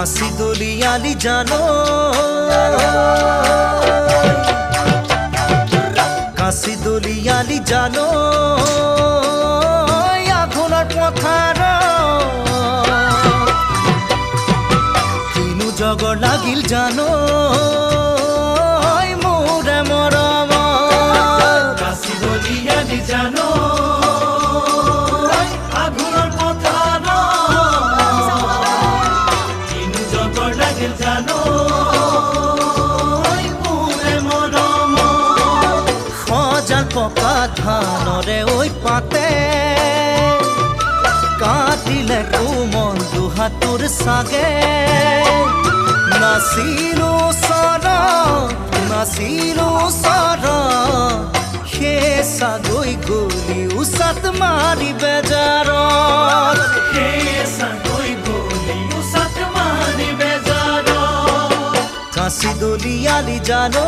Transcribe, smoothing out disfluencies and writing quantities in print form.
কাশি দলিয়ালি জানো কাশি দলিয়ালি জানো আঘোণৰ পথাৰ কিনো জগৰ লাগিল জানো মোৰে মৰম কাশি দলিয়ালি জানো আঘোণৰ পথাৰ কিনো জগৰ লাগিল জানো পকা ধানৰে ঐ পাতে কাটিলে কোমল দুহাতৰ চাগে নাচিলো চৰ সেই চাগৈ গলি উচাত মাৰি বেজাৰত কাশি দলিয়ালি জানো।